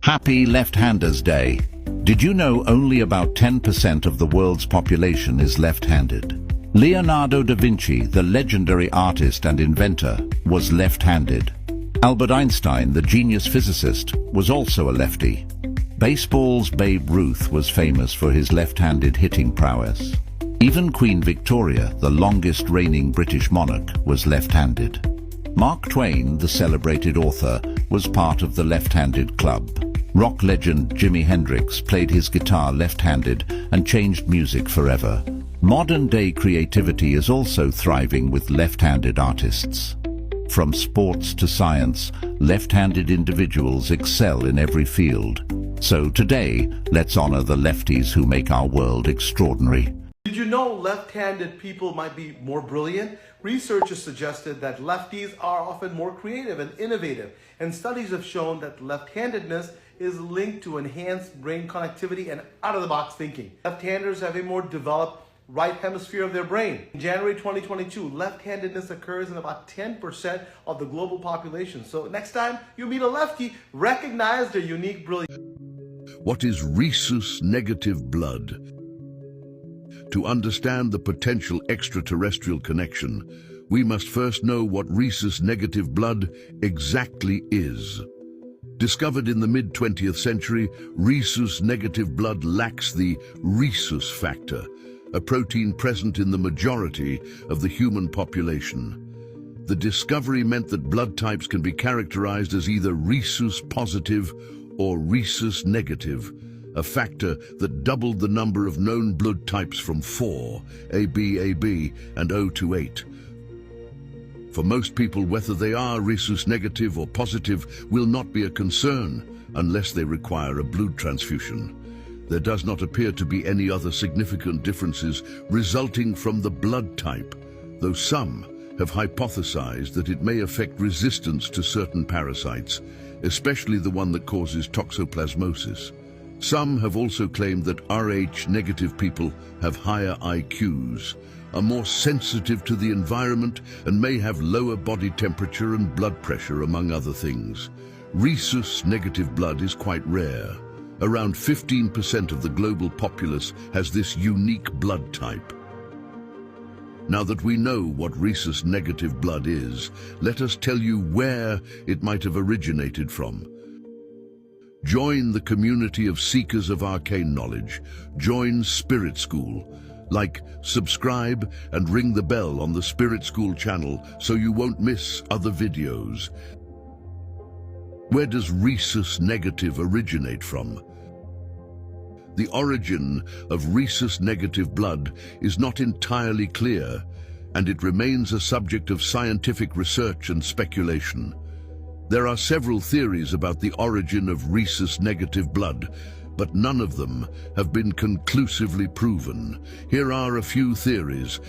Happy Left-Handers Day. Did you know only about 10% of the world's population is left-handed? Leonardo da Vinci, the legendary artist and inventor, was left-handed. Albert Einstein, the genius physicist, was also a lefty. Baseball's Babe Ruth was famous for his left-handed hitting prowess. Even Queen Victoria, the longest reigning British monarch, was left-handed. Mark Twain, the celebrated author, was part of the left-handed club. Rock legend Jimi Hendrix played his guitar left-handed and changed music forever. Modern-day creativity is also thriving with left-handed artists. From sports to science, left-handed individuals excel in every field. So today, let's honor the lefties who make our world extraordinary. Did you know left-handed people might be more brilliant? Researchers suggested that lefties are often more creative and innovative, and studies have shown that left-handedness is linked to enhanced brain connectivity and out-of-the-box thinking. Left-handers have a more developed right hemisphere of their brain. In January 2022, left-handedness occurs in about 10% of the global population. So next time you meet a lefty, recognize their unique brilliance. What is rhesus negative blood? To understand the potential extraterrestrial connection, we must first know what rhesus negative blood exactly is. Discovered in the mid-20th century, rhesus negative blood lacks the rhesus factor, a protein present in the majority of the human population. The discovery meant that blood types can be characterized as either rhesus positive or rhesus negative, a factor that doubled the number of known blood types from 4, AB, and O to 8. For most people, whether they are rhesus negative or positive will not be a concern unless they require a blood transfusion. There does not appear to be any other significant differences resulting from the blood type, though some have hypothesized that it may affect resistance to certain parasites, especially the one that causes toxoplasmosis. Some have also claimed that Rh-negative people have higher IQs, are more sensitive to the environment, and may have lower body temperature and blood pressure, among other things. Rhesus-negative blood is quite rare. Around 15% of the global populace has this unique blood type. Now that we know what rhesus-negative blood is, let us tell you where it might have originated from. Join the community of seekers of arcane knowledge. Join Spirit School. Like, subscribe, and ring the bell on the Spirit School channel so you won't miss other videos. Where does rhesus negative originate from? The origin of rhesus negative blood is not entirely clear, and it remains a subject of scientific research and speculation. There are several theories about the origin of rhesus negative blood, but none of them have been conclusively proven. Here are a few theories.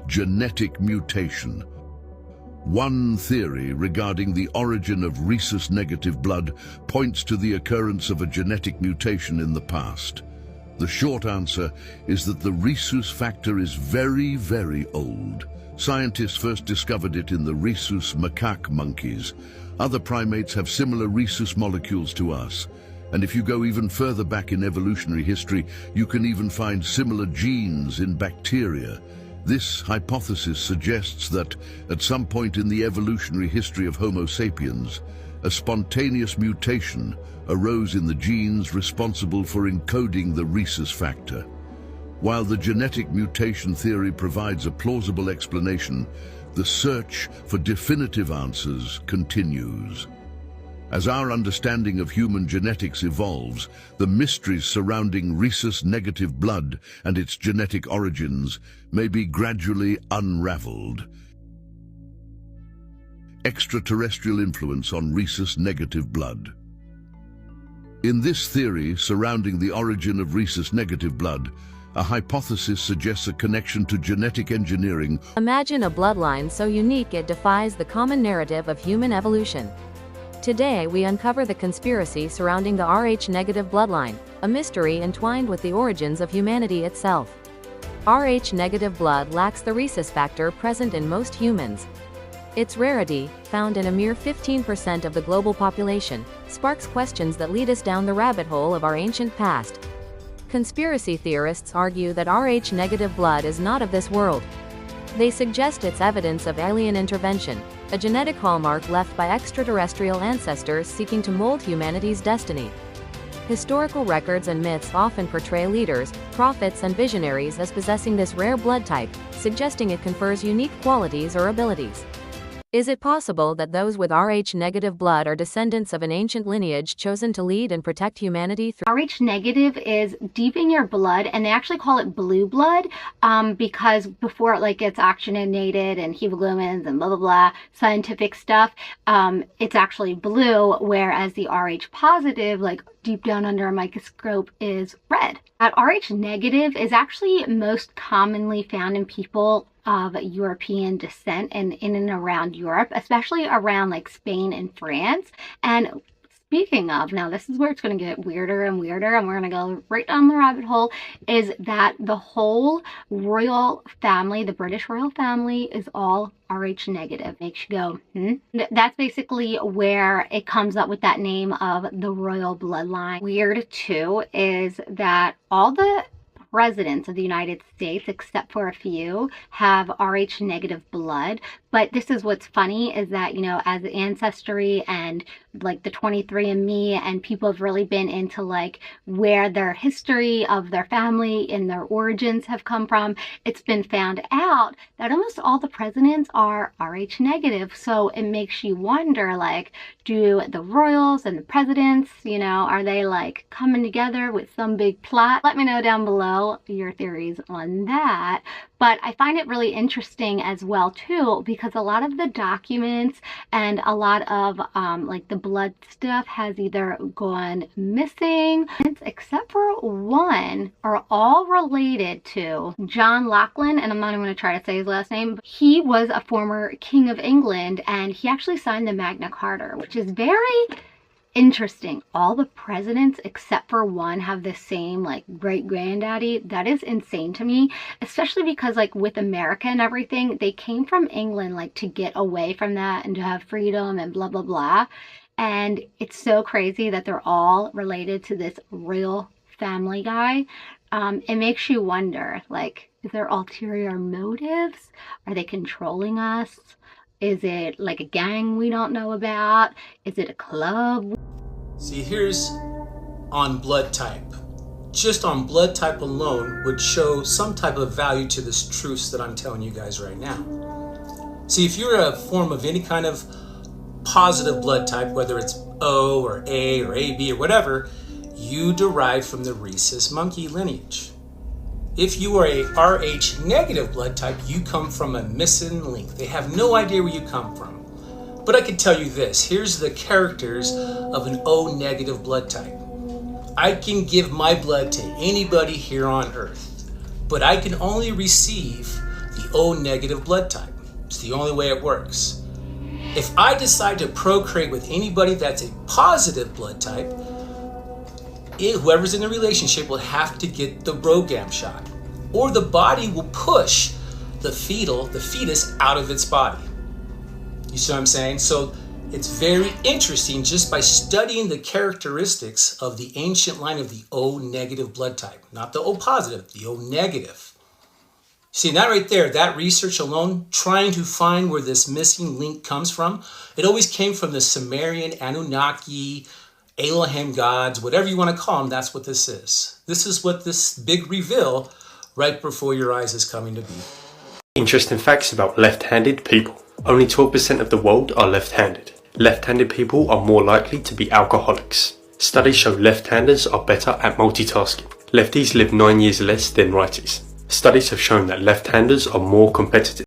Genetic mutation. One theory regarding the origin of rhesus negative blood points to the occurrence of a genetic mutation in the past. The short answer is that the rhesus factor is very, very old. Scientists first discovered it in the rhesus macaque monkeys. Other primates have similar rhesus molecules to us. And if you go even further back in evolutionary history, you can even find similar genes in bacteria. This hypothesis suggests that, at some point in the evolutionary history of Homo sapiens, a spontaneous mutation arose in the genes responsible for encoding the rhesus factor. While the genetic mutation theory provides a plausible explanation, the search for definitive answers continues. As our understanding of human genetics evolves, the mysteries surrounding rhesus-negative blood and its genetic origins may be gradually unraveled. Extraterrestrial influence on rhesus-negative blood. In this theory surrounding the origin of rhesus-negative blood, a hypothesis suggests a connection to genetic engineering. Imagine a bloodline so unique it defies the common narrative of human evolution. Today we uncover the conspiracy surrounding the Rh-negative bloodline, a mystery entwined with the origins of humanity itself. Rh-negative blood lacks the rhesus factor present in most humans. Its rarity, found in a mere 15% of the global population, sparks questions that lead us down the rabbit hole of our ancient past. Conspiracy theorists argue that Rh-negative blood is not of this world. They suggest it's evidence of alien intervention, a genetic hallmark left by extraterrestrial ancestors seeking to mold humanity's destiny. Historical records and myths often portray leaders, prophets, and visionaries as possessing this rare blood type, suggesting it confers unique qualities or abilities. Is it possible that those with Rh-negative blood are descendants of an ancient lineage chosen to lead and protect humanity through? Rh-negative is deep in your blood, and they actually call it blue blood because before it gets oxygenated and hemoglobins and blah blah blah scientific stuff, it's actually blue, whereas the Rh positive, deep down under a microscope, is red. That Rh-negative is actually most commonly found in people of European descent and in and around Europe, especially around Spain and France. And speaking of, now this is where it's going to get weirder and weirder, and we're going to go right down the rabbit hole, is that the whole royal family, the British royal family, is all Rh-negative. Makes you go, That's basically where it comes up with that name of the royal bloodline. Weird too is that all the presidents of the United States, except for a few, have Rh-negative blood. But this is what's funny, is that, as Ancestry and the 23andMe, and people have really been into where their history of their family and their origins have come from, it's been found out that almost all the presidents are Rh-negative. So it makes you wonder, do the royals and the presidents, are they coming together with some big plot? Let me know down below your theories on that. But I find it really interesting as well too, because a lot of the documents and a lot of the blood stuff has either gone missing, except for one, are all related to John Lachlan, and I'm not even going to try to say his last name. He was a former king of England, and he actually signed the Magna Carta, which is very interesting. All the presidents except for one have the same great granddaddy. That is insane to me, especially because with America and everything, they came from England to get away from that and to have freedom and blah blah blah. And it's so crazy that they're all related to this royal family guy. It makes you wonder, is there ulterior motives? Are they controlling us? Is it a gang we don't know about? Is it a club? See, here's on blood type. Just on blood type alone would show some type of value to this truth that I'm telling you guys right now. See, if you're a form of any kind of positive blood type, whether it's O or A or AB or whatever, you derive from the rhesus monkey lineage. If you are a Rh-negative blood type, you come from a missing link. They have no idea where you come from. But I can tell you this, here's the characters of an O-negative blood type. I can give my blood to anybody here on Earth, but I can only receive the O-negative blood type. It's the only way it works. If I decide to procreate with anybody that's a positive blood type, whoever's in the relationship will have to get the RhoGAM shot, or the body will push the fetus out of its body. You see what I'm saying? So it's very interesting just by studying the characteristics of the ancient line of the O-negative blood type, not the O-positive, the O-negative. See, that right there, that research alone, trying to find where this missing link comes from, it always came from the Sumerian, Anunnaki, Elohim gods, whatever you want to call them, that's what this is. This is what this big reveal right before your eyes is coming to be. Interesting facts about left-handed people. Only 12% of the world are left-handed. Left-handed people are more likely to be alcoholics. Studies show left-handers are better at multitasking. Lefties live 9 years less than righties. Studies have shown that left-handers are more competitive.